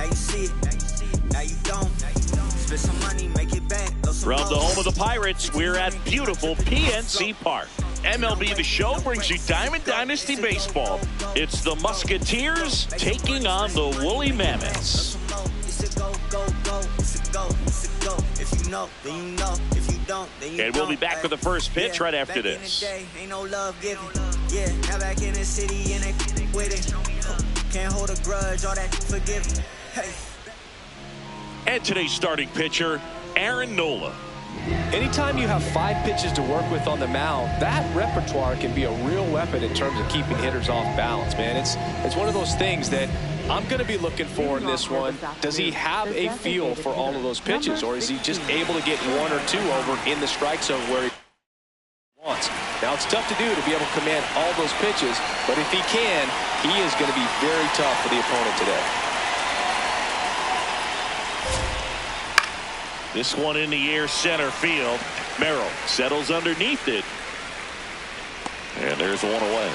Now you see it, now you don't. Spend some money, make it back. From the home of the Pirates, we're at beautiful PNC Park. MLB The Show brings you Diamond Dynasty Baseball. It's the Musketeers taking on the Woolly Mammoths. And we'll be back with the first pitch right after this. Ain't no love given. Yeah, now back in the city and they with it. Can't hold a grudge, all that forgiving. Hey. And today's starting pitcher, Aaron Nola. Anytime you have 5 pitches to work with on the mound, that repertoire can be a real weapon in terms of keeping hitters off balance, man. It's one of those things that I'm going to be looking for in this one. Does he have a feel for all of those pitches, or is he just able to get 1 or 2 over in the strike zone where he wants? Now, it's tough to do to be able to command all those pitches, but if he can, he is going to be very tough for the opponent today. This one in the air, center field. Merrill settles underneath it. And there's one away.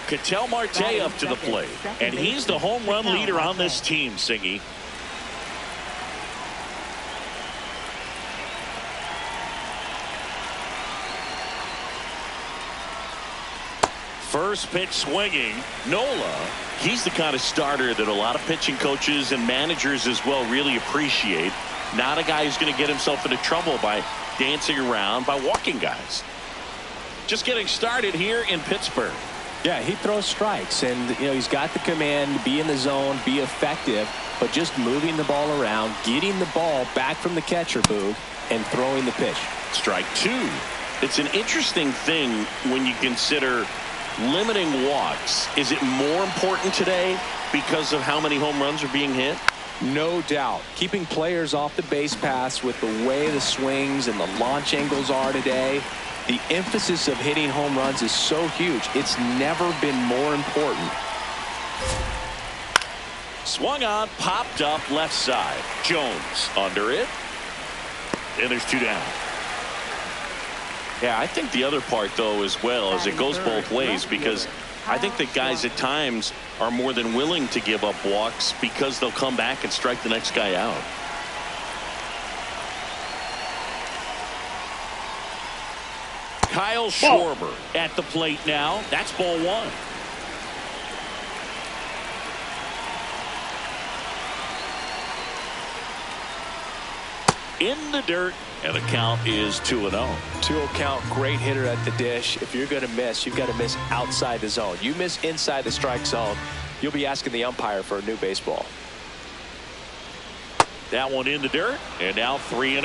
Ketel Marte up to the plate. And he's the home run leader on this team, Singy. First pitch swinging. Nola, he's the kind of starter that a lot of pitching coaches and managers as well really appreciate. Not a guy who's going to get himself into trouble by dancing around, by walking guys. Just getting started here in Pittsburgh. Yeah, he throws strikes, and he's got the command to be in the zone, be effective, but just moving the ball around, getting the ball back from the catcher, Boog, and throwing the pitch. Strike 2. It's an interesting thing when you consider limiting walks. Is it more important today because of how many home runs are being hit? No doubt. Keeping players off the base paths with the way the swings and the launch angles are today, the emphasis of hitting home runs is so huge. It's never been more important. Swung on, popped up left side. Jones under it. And there's 2 down. Yeah, I think the other part, though, as well, is it goes both ways, because I think that guys at times are more than willing to give up walks because they'll come back and strike the next guy out. Kyle Schwarber at the plate now. That's ball 1. In the dirt, and the count is 2-0. 2-0 count, great hitter at the dish. If you're going to miss, you've got to miss outside the zone. You miss inside the strike zone, you'll be asking the umpire for a new baseball. That one in the dirt, and now 3-0.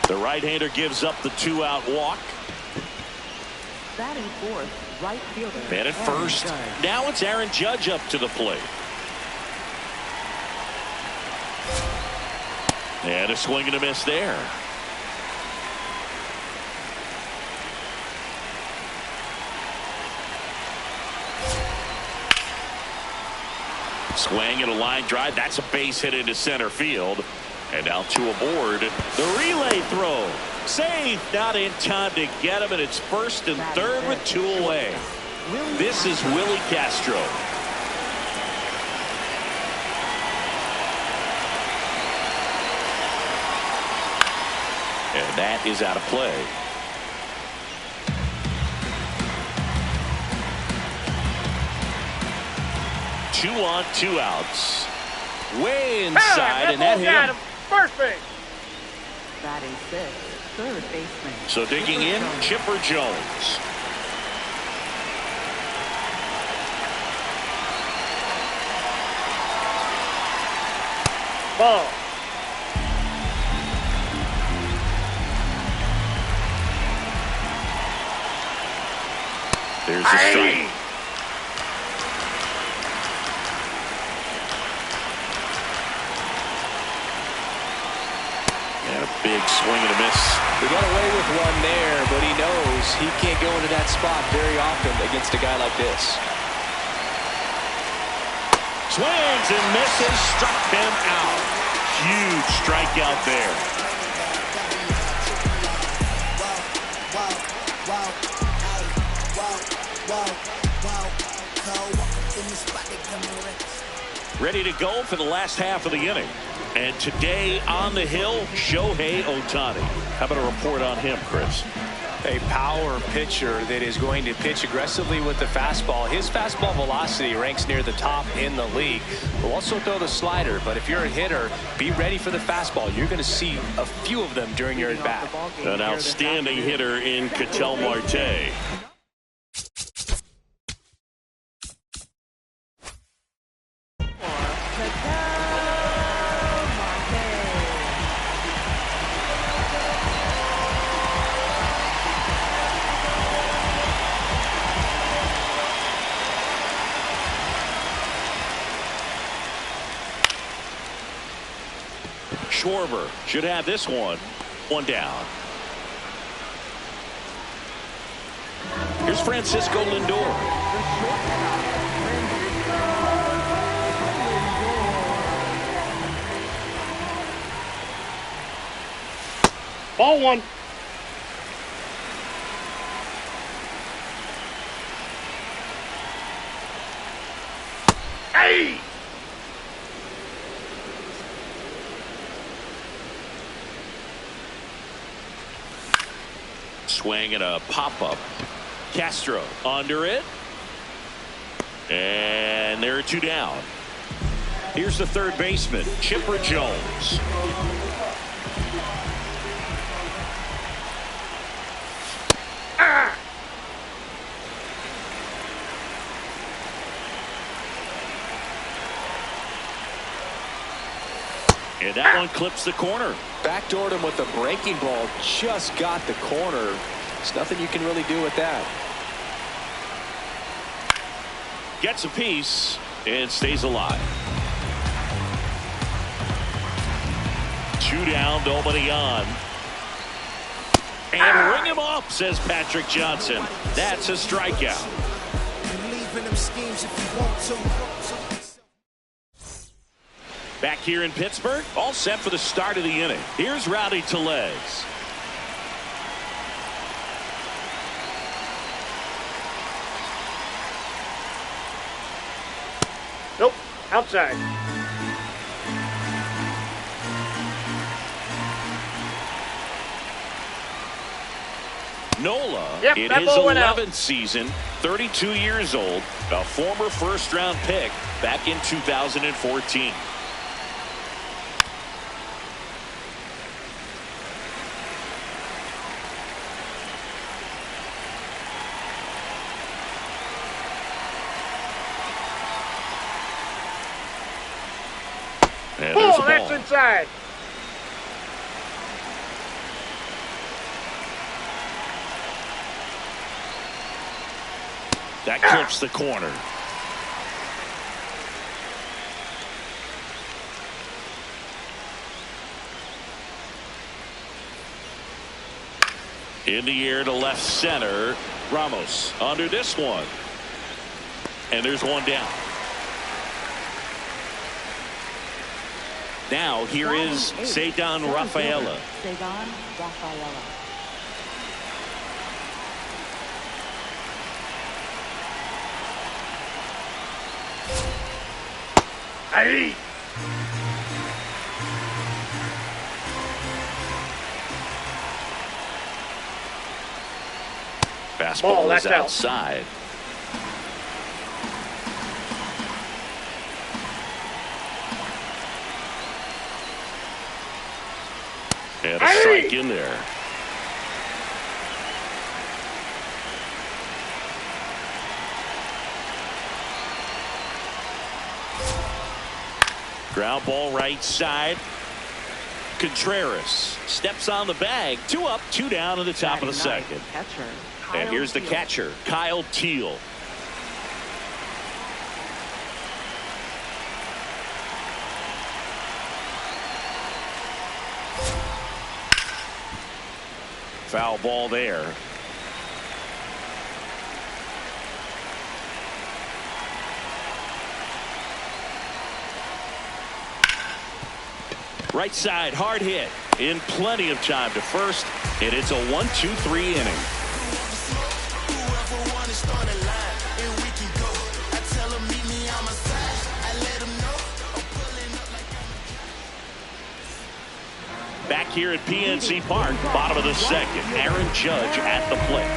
The right-hander gives up the 2-out walk. Batting fourth, right fielder. Man at first. Now it's Aaron Judge up to the plate. And a swing and a miss there. Swing and a line drive. That's a base hit into center field. And now 2 aboard. The relay throw. Safe, not in time to get him, and it's 1st and 3rd with 2 away. This is Willie Castro. And that is out of play. Two on, 2 outs. Way inside, and that hit him. First base. Batting 6th, third baseman. So digging in, Chipper Jones. Ball. There's the strike. And a big swing and a miss. He got away with one there, but he knows he can't go into that spot very often against a guy like this. Swings and misses, struck him out. Huge strikeout there. Ready to go for the last half of the inning. And today on the hill, Shohei Ohtani. How about a report on him, Chris? A power pitcher that is going to pitch aggressively with the fastball. His fastball velocity ranks near the top in the league. Will also throw the slider, but if you're a hitter, be ready for the fastball. You're going to see a few of them during your at-bat. An outstanding hitter in Ketel Marte. Schwarber should have this one. One down. Here's Francisco Lindor. Ball one. Hey! Swing and a pop-up. Castro under it. And there are two down. Here's the third baseman, Chipper Jones. And that one clips the corner. Backdoored him with the breaking ball. Just got the corner. There's nothing you can really do with that. Gets a piece and stays alive. Two down, nobody on. And ring him up, says Patrick Johnson. That's a strikeout. Back here in Pittsburgh, all set for the start of the inning. Here's Rowdy Tellez. Nope, outside. Nola, Yep, in that his ball went out. 11th season, 32 years old, a former first-round pick back in 2014. And there's a Oh, that's ball. inside. That clips the corner. In the air to left center. Ramos under this one. And there's one down. Now here is Ceddanne Rafaela. Ceddanne Rafaela. Hey! Fastball that's is out. outside. And a strike in there. Ground ball right side. Contreras steps on the bag. 2 up, 2 down in the top of the second. Catcher. And here's the catcher, Kyle Teal. Foul ball there. Right side, hard hit. In plenty of time to first. And it's a 1-2-3 inning. Whoever wanna start a line, and we can go. I tell them meet me on my here at PNC Park, bottom of the second. Aaron Judge at the plate.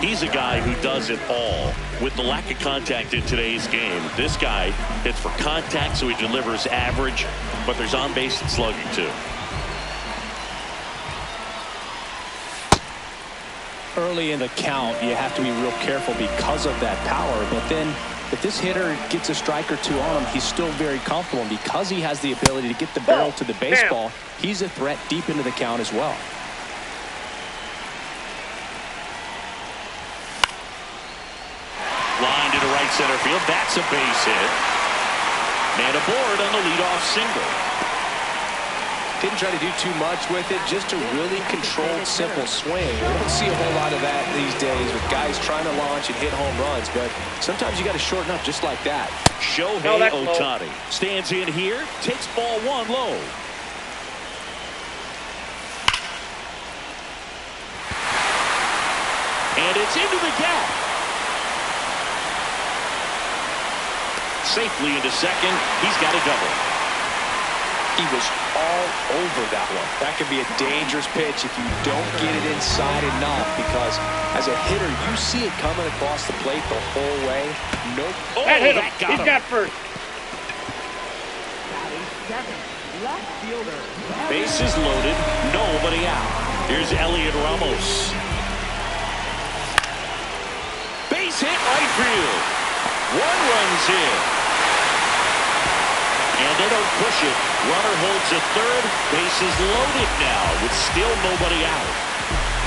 He's a guy who does it all. With the lack of contact in today's game, this guy hits for contact, so he delivers average, but there's on-base and slugging too. Early in the count, you have to be real careful because of that power, but then if this hitter gets a strike or two on him, he's still very comfortable. And because he has the ability to get the barrel to the baseball, he's a threat deep into the count as well. Line to the right center field. That's a base hit. Man aboard on the leadoff single. Didn't try to do too much with it, just a really controlled, simple swing. We don't see a whole lot of that these days with guys trying to launch and hit home runs, but sometimes you got to shorten up just like that. Shohei Ohtani stands in here, takes ball one low. And it's into the gap. Safely into second. He's got a double. He was all over that one. That could be a dangerous pitch if you don't get it inside enough, because as a hitter, you see it coming across the plate the whole way. Nope. Oh, that hit him. He's got first. Bases loaded. Nobody out. Here's Elliot Ramos. Base hit right field. One runs in. And they don't push it. Runner holds at third. Bases loaded now with still nobody out.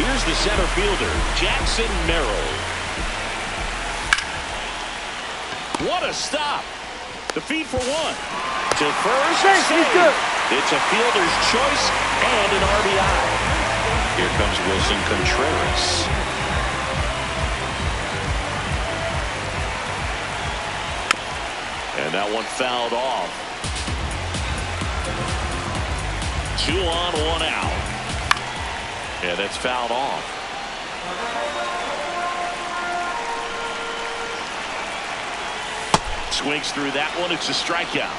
Here's the center fielder, Jackson Merrill. What a stop. The feed for one. To first. Save. It's a fielder's choice and an RBI. Here comes Wilson Contreras. And that one fouled off. 2 on, 1 out. Yeah, that's fouled off. Swings through that one. It's a strikeout.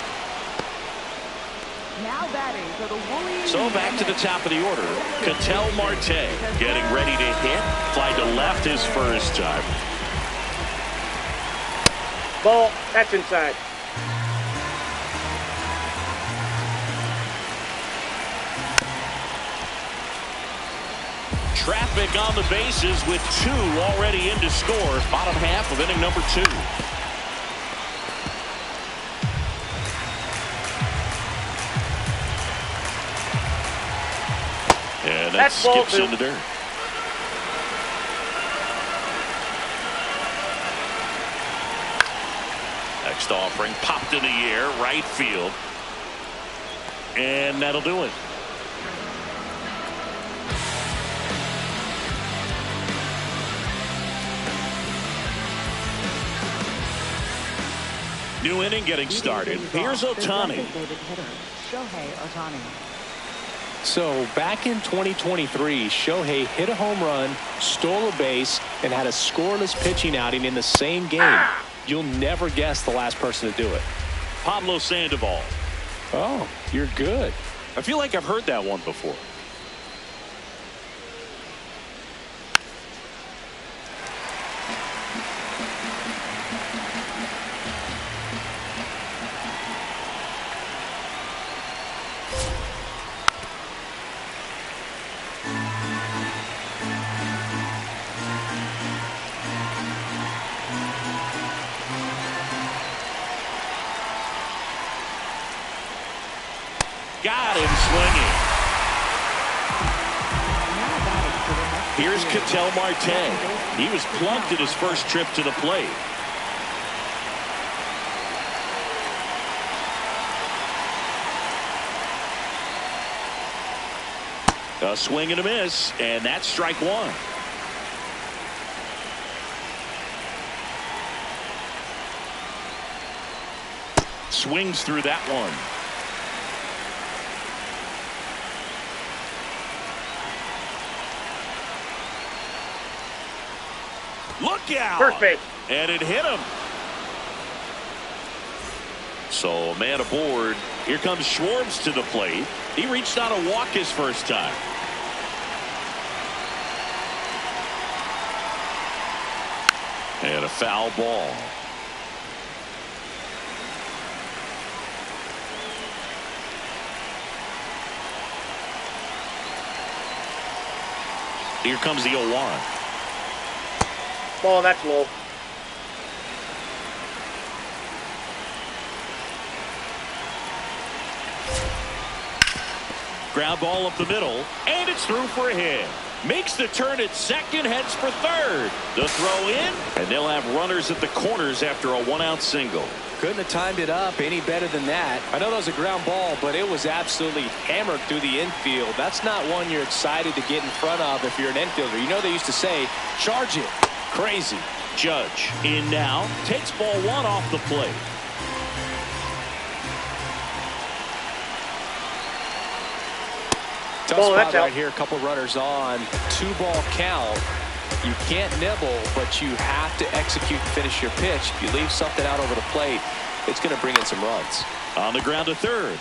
Now batting for the Woolies. So back to the top of the order. Ketel Marte getting ready to hit. Fly to left his first time. Ball. That's inside. Traffic on the bases with 2 already in to score. Bottom half of inning number 2. And that skips into dirt. Next offering popped in the air, right field. And that'll do it. New inning getting started. Here's Ohtani. Shohei Ohtani. So back in 2023, Shohei hit a home run, stole a base, and had a scoreless pitching outing in the same game. You'll never guess the last person to do it. Pablo Sandoval. Oh, you're good. I feel like I've heard that one before. Got him swinging. Here's Ketel Marte. He was plugged at his first trip to the plate. A swing and a miss, and that's strike 1. Swings through that one. Look out! First base. And it hit him. So a man aboard. Here comes Schwartz to the plate. He reached out a walk his first time. And a foul ball. Here comes the 0-1. Ball, that's low. Ground ball up the middle, and it's through for a hit. Makes the turn at second, heads for third. The throw in, and they'll have runners at the corners after a one-out single. Couldn't have timed it up any better than that. I know that was a ground ball, but it was absolutely hammered through the infield. That's not one you're excited to get in front of if you're an infielder. You know they used to say, charge it. Crazy. Judge in now, takes ball one off the plate. Tough spot right here. A couple runners on. 2-ball count. You can't nibble, but you have to execute and finish your pitch. If you leave something out over the plate, it's going to bring in some runs. On the ground to third.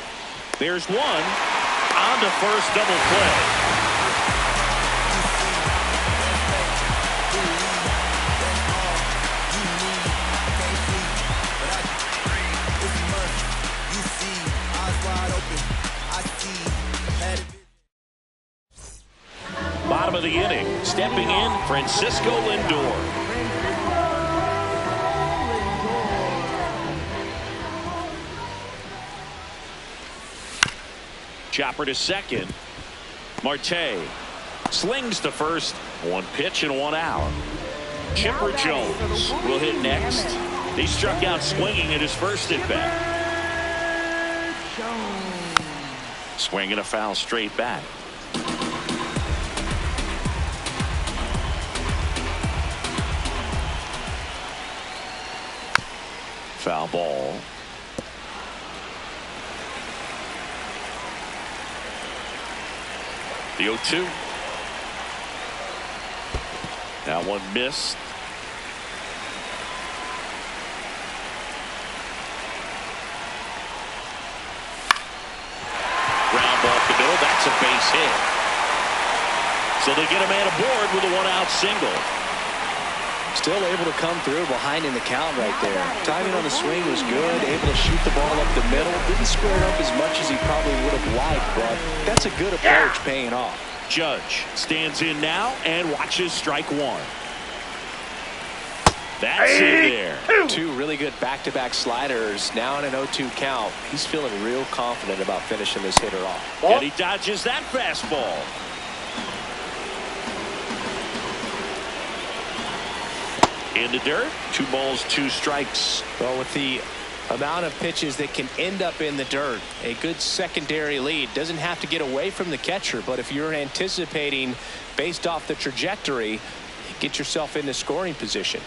There's one. On to first, double play. Bottom of the inning, stepping in, Francisco Lindor. Chopper to second. Marte slings to first. One pitch and one out. Chipper Jones will hit next. He struck out swinging at his first at bat. Swinging a foul straight back. Foul ball. The 0-2. That one missed. Ground ball up the middle. That's a base hit. So they get a man aboard with a one-out single. Still able to come through behind in the count right there. Timing on the swing was good. Able to shoot the ball up the middle. Didn't square it up as much as he probably would have liked, but that's a good approach paying off. Judge stands in now and watches strike one. That's it there. Two really good back-to-back sliders. Now in an 0-2 count. He's feeling real confident about finishing this hitter off. And he dodges that fastball. In the dirt, 2 balls, 2 strikes. Well, with the amount of pitches that can end up in the dirt, a good secondary lead. Doesn't have to get away from the catcher, but if you're anticipating based off the trajectory, get yourself into scoring position.